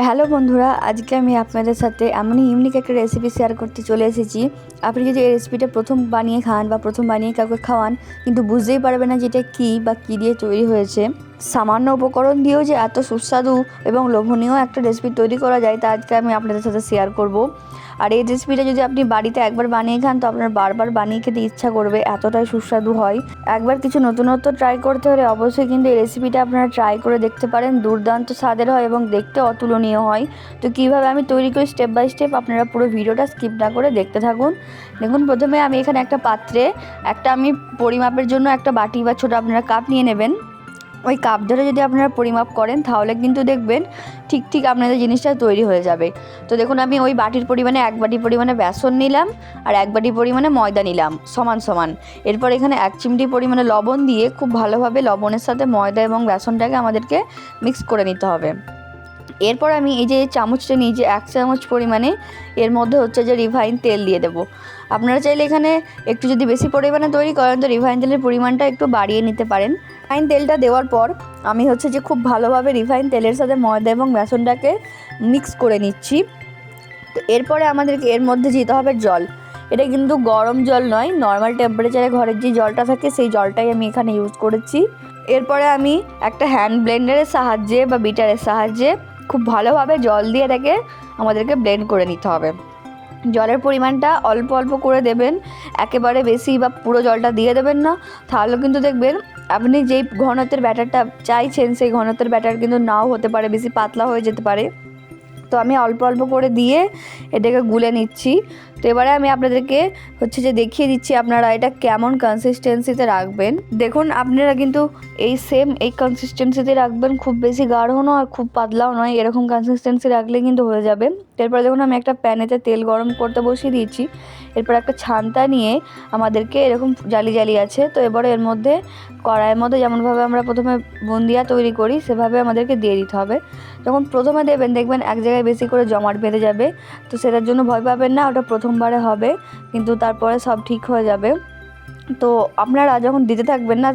Hello বন্ধুরা, আজকে আমি আপনাদের সাথে এমনই ইউনিক একটা রেসিপি শেয়ার করতে চলে এসেছি। আপনি যদি এই রেসিপিটা প্রথম বানিয়ে খান বা প্রথম বানিয়ে কাউকে খাওয়ান, কিন্তু বুঝতেই পারবে না যে এটা কী বা কী দিয়ে তৈরি হয়েছে। সামান্য উপকরণ দিয়েও যে এত সুস্বাদু এবং লোভনীয় একটা রেসিপি তৈরি করা যায়, তা আজকে আমি আপনাদের সাথে শেয়ার করব। আর এই রেসিপিটা যদি আপনি বাড়িতে একবার বানিয়ে খান, তো আপনার বারবার বানিয়ে খেতে ইচ্ছা করবে, এতটাই সুস্বাদু হয়। একবার কিছু নতুনত্ব ট্রাই করতে হলে অবশ্যই কিন্তু এই রেসিপিটা আপনারা ট্রাই করে দেখতে পারেন। দুর্দান্ত স্বাদের হয় এবং দেখতে অতুলনীয় হয়। তো কীভাবে আমি তৈরি করি স্টেপ বাই স্টেপ, আপনারা পুরো ভিডিওটা স্কিপ না করে দেখতে থাকুন। দেখুন, প্রথমে আমি এখানে একটা পাত্রে আমি পরিমাপের জন্য একটা বাটি বা ছোটো আপনারা কাপ নিয়ে নেবেন। ওই কাপ ধরে যদি আপনারা পরিমাপ করেন, তাহলে কিন্তু দেখবেন ঠিক আপনাদের জিনিসটা তৈরি হয়ে যাবে। তো দেখুন, আমি ওই বাটির পরিমাণে 1 বাটি পরিমাণে বেসন নিলাম আর 1 বাটি পরিমাণে ময়দা নিলাম সমান সমান। এরপর এখানে 1 চিমটি পরিমাণে লবণ দিয়ে খুব ভালোভাবে লবণের সাথে ময়দা এবং বেসনটাকে আমাদেরকে মিক্স করে নিতে হবে। এরপর আমি এই যে চামচটা নিয়েছি 1 চামচ পরিমাণে, এর মধ্যে হচ্ছে যে রিফাইন তেল দিয়ে দেবো। আপনারা চাইলে এখানে একটু যদি বেশি পরিমাণে তৈরি করেন, তো রিফাইন তেলের পরিমাণটা একটু বাড়িয়ে নিতে পারেন। রিফাইন তেলটা দেওয়ার পর আমি হচ্ছে যে খুব ভালোভাবে রিফাইন তেলের সাথে ময়দা এবং বেসনটাকে মিক্স করে নিচ্ছি। তো এরপরে আমাদেরকে এর মধ্যে দিতে হবে জল। এটা কিন্তু গরম জল নয়, নর্মাল টেম্পারেচারে ঘরের যে জলটা থাকে সেই জলটাই আমি এখানে ইউজ করেছি। এরপরে আমি একটা হ্যান্ড ব্লেন্ডারের সাহায্যে বা বিটারের সাহায্যে খুব ভালোভাবে জল দিয়ে এটাকে আমাদেরকে ব্লেন্ড করে নিতে হবে। জলের পরিমাণটা অল্প অল্প করে দেবেন, একেবারে বেশি বা পুরো জলটা দিয়ে দেবেন না, তাহলে কিন্তু দেখবেন আপনি যেই ঘনত্বের ব্যাটারটা চাইছেন সেই ঘনত্বের ব্যাটার কিন্তু নাও হতে পারে, বেশি পাতলা হয়ে যেতে পারে। তো আমি অল্প অল্প করে দিয়ে এটাকে গুলে নিচ্ছি। তো এবারে আমি আপনাদেরকে হচ্ছে যে দেখিয়ে দিচ্ছি আপনারা এটা কেমন কনসিস্টেন্সিতে রাখবেন। দেখুন, আপনারা কিন্তু এই কনসিস্টেন্সিতে রাখবেন, খুব বেশি গাঢ় নয় আর খুব পাতলাও নয়, এরকম কনসিস্টেন্সি রাখলে কিন্তু হয়ে যাবে। এরপরে দেখুন, আমি একটা প্যানেতে তেল গরম করতে বসিয়ে দিয়েছি। এরপর একটা ছান্তা নিয়ে আমাদেরকে এরকম জালি জালি আছে, তো এবারে এর মধ্যে কড়াইয়ের মধ্যে যেমনভাবে আমরা প্রথমে বুন্দিয়া তৈরি করি সেভাবে আমাদেরকে দিয়ে দিতে হবে। যখন প্রথমে দেবেন, দেখবেন এক জায়গায় বেশি করে জমাট বেঁধে যাবে, তো সেটার জন্য ভয় পাবেন না, ওটা প্রথমবারে হবে, কিন্তু তারপরে সব ঠিক হয়ে যাবে। তো আপনারা যখন দিতে থাকবেন না,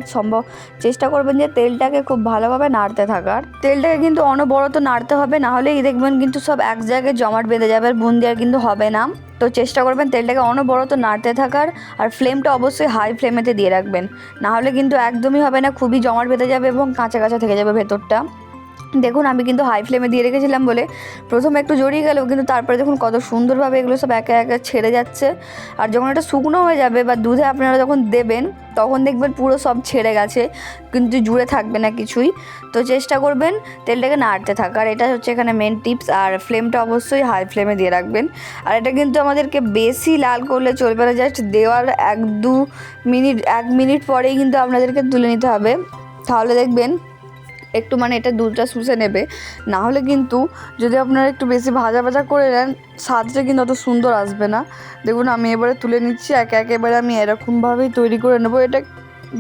চেষ্টা করবেন যে তেলটাকে খুব ভালোভাবে নাড়তে থাকার। তেলটাকে কিন্তু অনবরত নাড়তে হবে, না হলেই দেখবেন কিন্তু সব এক জায়গায় জমাট বেঁধে যাবে আর বুন্দিয়া কিন্তু হবে না। তো চেষ্টা করবেন তেলটাকে অনবরত নাড়তে থাকার, আর ফ্লেমটা অবশ্যই হাই ফ্লেমেতে দিয়ে রাখবেন, না হলে কিন্তু একদমই হবে না, খুবই জমাট বেঁধে যাবে এবং কাঁচা কাঁচা থেকে যাবে ভেতরটা। দেখুন, আমি কিন্তু হাই ফ্লেমে দিয়ে রেখেছিলাম বলে প্রথমে একটু জড়িয়ে গেল, কিন্তু তারপরে দেখুন কত সুন্দরভাবে এগুলো সব একে একে ছেড়ে যাচ্ছে। আর যখন এটা শুকনো হয়ে যাবে বা দুধে আপনারা যখন দেবেন, তখন দেখবেন পুরো সব ছেড়ে গেছে, কিন্তু জুড়ে থাকবে না কিছুই। তো চেষ্টা করবেন তেলটাকে নাড়তে থাকার, এটা হচ্ছে এখানে মেন টিপস। আর ফ্লেমটা অবশ্যই হাই ফ্লেমে দিয়ে রাখবেন। আর এটা কিন্তু আমাদেরকে বেশি লাল করলে চলবে না, জাস্ট দেওয়ার 1 মিনিট পরেই কিন্তু আপনাদেরকে তুলে নিতে হবে, তাহলে দেখবেন একটু এটা দুধটা শুষে নেবে। না হলে কিন্তু যদি আপনারা একটু বেশি ভাজা ভাজা করে নেন, স্বাদটা কিন্তু অত সুন্দর আসবে না। দেখুন, আমি এবারে তুলে নিচ্ছি, একেবারে আমি এরকমভাবেই তৈরি করে নেবো এটা।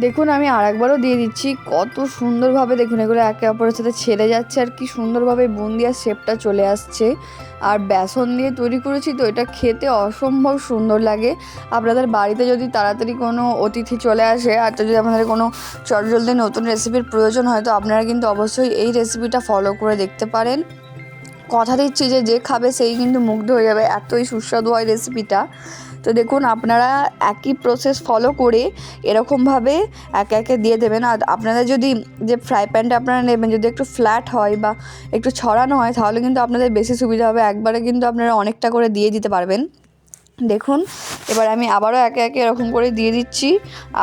দেখুন, আমি আরেকবারও দিয়ে দিচ্ছি, কত সুন্দরভাবে দেখুন এগুলো একে অপরের সাথে ছেড়ে যাচ্ছে আর কি সুন্দরভাবে বুন্দিয়ার শেপটা চলে আসছে। আর বেসন দিয়ে তৈরি করেছি, তো এটা খেতে অসম্ভব সুন্দর লাগে। আপনাদের বাড়িতে যদি তাড়াতাড়ি কোনো অতিথি চলে আসে আর যদি আপনাদের কোনো চটজলদি নতুন রেসিপির প্রয়োজন হয়, তো আপনারা কিন্তু অবশ্যই এই রেসিপিটা ফলো করে দেখতে পারেন। কথা দিচ্ছি যে খাবে সেই কিন্তু মুগ্ধ হয়ে যাবে, এতই সুস্বাদু হয় রেসিপিটা। তো দেখুন, আপনারা একই প্রসেস ফলো করে এরকমভাবে একে একে দিয়ে দেবেন। আর আপনাদের যদি যে ফ্রাই প্যানটা আপনারা নেবেন যদি একটু ফ্ল্যাট হয় বা একটু ছড়ানো হয়, তাহলে কিন্তু আপনাদের বেশি সুবিধা হবে, একবারে কিন্তু আপনারা অনেকটা করে দিয়ে দিতে পারবেন। দেখুন, এবার আমি আবারও একে একে এরকম করে দিয়ে দিচ্ছি।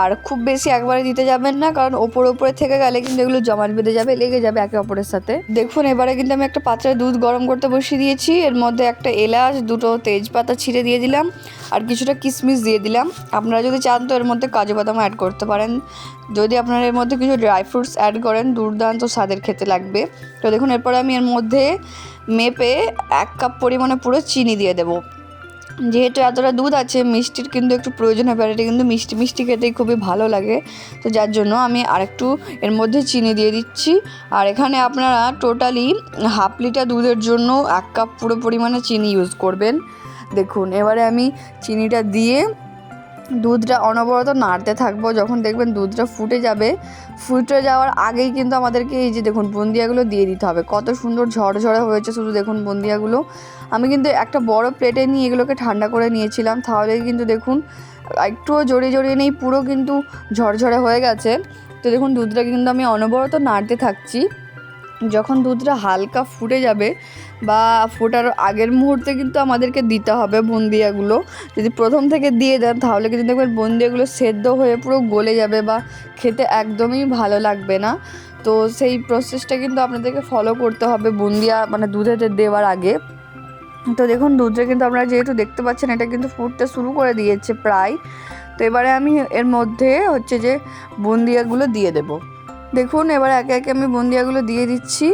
আর খুব বেশি একবারে দিতে যাবেন না, কারণ ওপরে থেকে গেলে কিন্তু এগুলো জমাট বেঁধে যাবে, লেগে যাবে একে অপরের সাথে। দেখুন, এবারে কিন্তু আমি একটা পাত্রে দুধ গরম করতে বসিয়ে দিয়েছি, এর মধ্যে একটা এলাচ, 2টো তেজপাতা ছিঁড়ে দিয়ে দিলাম আর কিছুটা কিশমিশ দিয়ে দিলাম। আপনারা যদি চান তো এর মধ্যে কাজু বাদাম অ্যাড করতে পারেন। যদি আপনারা এর মধ্যে কিছু ড্রাই ফ্রুটস অ্যাড করেন, দুর্দান্ত স্বাদের খেতে লাগবে। তো দেখুন, এরপরে আমি এর মধ্যে মেপে 1 কাপ পরিমাণে পুরো চিনি দিয়ে দেবো। যেহেতু এতটা দুধ আছে, মিষ্টির কিন্তু একটু প্রয়োজন হবে, আর এটা কিন্তু মিষ্টি মিষ্টি খেতেই খুবই ভালো লাগে। তো যার জন্য আমি আরেকটু এর মধ্যে চিনি দিয়ে দিচ্ছি। আর এখানে আপনারা টোটালি 1/2 লিটার দুধের জন্য 1 কাপ পুরো পরিমাণে চিনি ইউজ করবেন। দেখুন, এবারে আমি চিনিটা দিয়ে দুধটা অনবরত নাড়তে থাকবো। যখন দেখবেন দুধটা ফুটে যাবে, ফুটে যাওয়ার আগেই কিন্তু আমাদেরকে এই যে দেখুন বুন্দিয়াগুলো দিয়ে দিতে হবে। কত সুন্দর ঝরঝরে হয়েছে শুধু দেখুন বুন্দিয়াগুলো। আমি কিন্তু একটা বড় প্লেটে নিয়ে এগুলোকে ঠান্ডা করে নিয়েছিলাম, তাহলে কিন্তু দেখুন একটুও জড়িয়ে জড়িয়ে নেই, পুরো কিন্তু ঝরঝরে হয়ে গেছে। তো দেখুন দুধটা কিন্তু আমি অনবরত নাড়তে থাকছি। যখন দুধটা হালকা ফুটে যাবে বা ফোটার আগের মুহূর্তে কিন্তু আমাদেরকে দিতে হবে বুন্দিয়াগুলো। যদি প্রথম থেকে দিয়ে দেন তাহলে কিন্তু দেখবেন বুন্দিয়াগুলো সেদ্ধ হয়ে পুরো গলে যাবে বা খেতে একদমই ভালো লাগবে না। তো সেই প্রসেসটা কিন্তু আপনাদেরকে ফলো করতে হবে বুন্দিয়া মানে দুধেতে দেওয়ার আগে। তো দেখুন দুধটা কিন্তু আপনারা যেহেতু দেখতে পাচ্ছেন এটা কিন্তু ফুটতে শুরু করে দিয়েছে প্রায়। তো এবারে আমি এর মধ্যে হচ্ছে যে বুন্দিয়াগুলো দিয়ে দেবো। দেখুন এবার একে একে আমি বুন্দিয়াগুলো দিয়ে দিচ্ছি।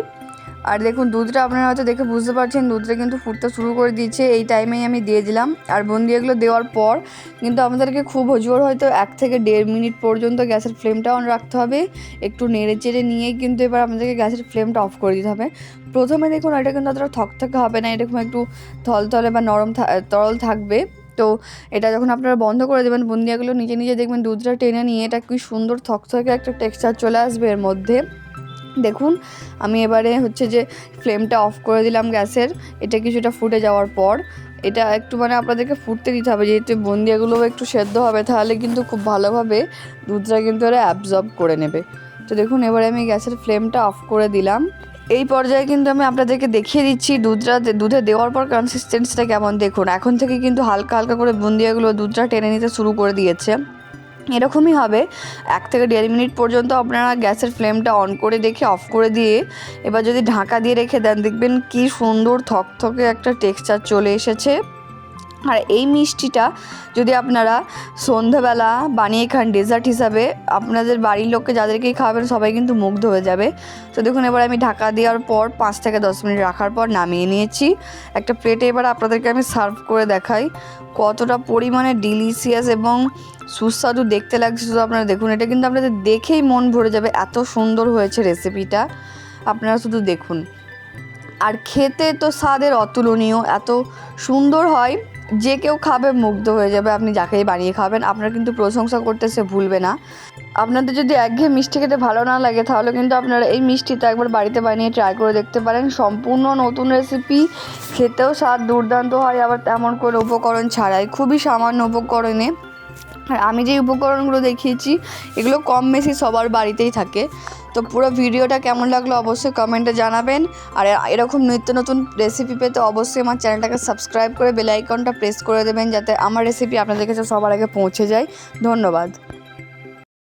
আর দেখুন দুধটা আপনারা হয়তো দেখে বুঝতে পারছেন দুধটা কিন্তু ফুটতে শুরু করে দিয়েছে, এই টাইমেই আমি দিয়ে দিলাম। আর বুন্দিয়াগুলো দেওয়ার পর কিন্তু আমাদেরকে খুব জোর হয়তো 1 থেকে 1.5 মিনিট পর্যন্ত গ্যাসের ফ্লেমটা অন রাখতে হবে। একটু নেড়ে চেড়ে নিয়েই কিন্তু এবার আমাদেরকে গ্যাসের ফ্লেমটা অফ করে দিতে হবে। প্রথমে দেখুন এটা কিন্তু অতটা থকথকে হবে না, এরকম একটু থলথলে বা নরম তরল থাকবে। তো এটা যখন আপনারা বন্ধ করে দেবেন বুন্দিয়াগুলো নিজে নিজে দেখবেন দুধটা টেনে নিয়ে এটা কি সুন্দর থকথকে একটা টেক্সচার চলে আসবে এর মধ্যে। দেখুন আমি এবারে হচ্ছে যে ফ্লেমটা অফ করে দিলাম গ্যাসের। এটা কিছুটা ফুটে যাওয়ার পর এটা একটু মানে আপনাদেরকে ফুটতে দিতে হবে, যেহেতু বুন্দিয়াগুলোও একটু সেদ্ধ হবে, তাহলে কিন্তু খুব ভালোভাবে দুধটা কিন্তু এরা অ্যাবজর্ব করে নেবে। তো দেখুন এবারে আমি গ্যাসের ফ্লেমটা অফ করে দিলাম। এই পর্যায়ে কিন্তু আমি আপনাদেরকে দেখিয়ে দিচ্ছি দুধে দেওয়ার পর কনসিস্টেন্সিটা কেমন। দেখুন এখন থেকে কিন্তু হালকা হালকা করে বুন্দিয়াগুলো দুধটা টেনে নিতে শুরু করে দিয়েছে। এরকমই হবে 1 থেকে 1.5 মিনিট পর্যন্ত আপনারা গ্যাসের ফ্লেমটা অন করে দেখে অফ করে দিয়ে এবার যদি ঢাকা দিয়ে রেখে দেন দেখবেন কি সুন্দর থকথকে একটা টেক্সচার চলে এসেছে। আর এই মিষ্টিটা যদি আপনারা সন্ধ্যাবেলা বানিয়ে খান ডেজার্ট হিসাবে, আপনাদের বাড়ির লোককে যাদেরকেই খাওয়াবেন সবাই কিন্তু মুগ্ধ হয়ে যাবে। তো দেখুন এবার আমি ঢাকা দেওয়ার পর 5 থেকে 10 মিনিট রাখার পর নামিয়ে নিয়েছি একটা প্লেটে। এবার আপনাদেরকে আমি সার্ভ করে দেখাই কতটা পরিমাণে ডিলিশিয়াস এবং সুস্বাদু দেখতে লাগছে। শুধু আপনারা দেখুন, এটা কিন্তু আপনাদের দেখেই মন ভরে যাবে, এত সুন্দর হয়েছে রেসিপিটা, আপনারা শুধু দেখুন। আর খেতে তো স্বাদের অতুলনীয়, এত সুন্দর হয় যে কেউ খাবে মুগ্ধ হয়ে যাবে। আপনি যাকেই বানিয়ে খাবেন আপনার কিন্তু প্রশংসা করতে সে ভুলবে না। আপনাদের যদি একঘেয়ে মিষ্টি খেতে ভালো না লাগে তাহলে কিন্তু আপনারা এই মিষ্টিটা একবার বাড়িতে বানিয়ে ট্রাই করে দেখতে পারেন। সম্পূর্ণ নতুন রেসিপি, খেতেও স্বাদ দুর্দান্ত হয়, আবার তেমন করে উপকরণ ছাড়াই, খুবই সামান্য উপকরণে। আর আমি যে উপকরণগুলো দেখিয়েছি এগুলো কম বেশি সবার বাড়িতেই থাকে। তো পুরো ভিডিওটা কেমন লাগলো অবশ্যই কমেন্টে জানাবেন। আর এরকম নিত্য নতুন রেসিপি পেতে অবশ্যই আমার চ্যানেলটাকে সাবস্ক্রাইব করে বেল আইকনটা প্রেস করে দেবেন, যাতে আমার রেসিপি আপনাদের কাছে সবার আগে পৌঁছে যায়। ধন্যবাদ।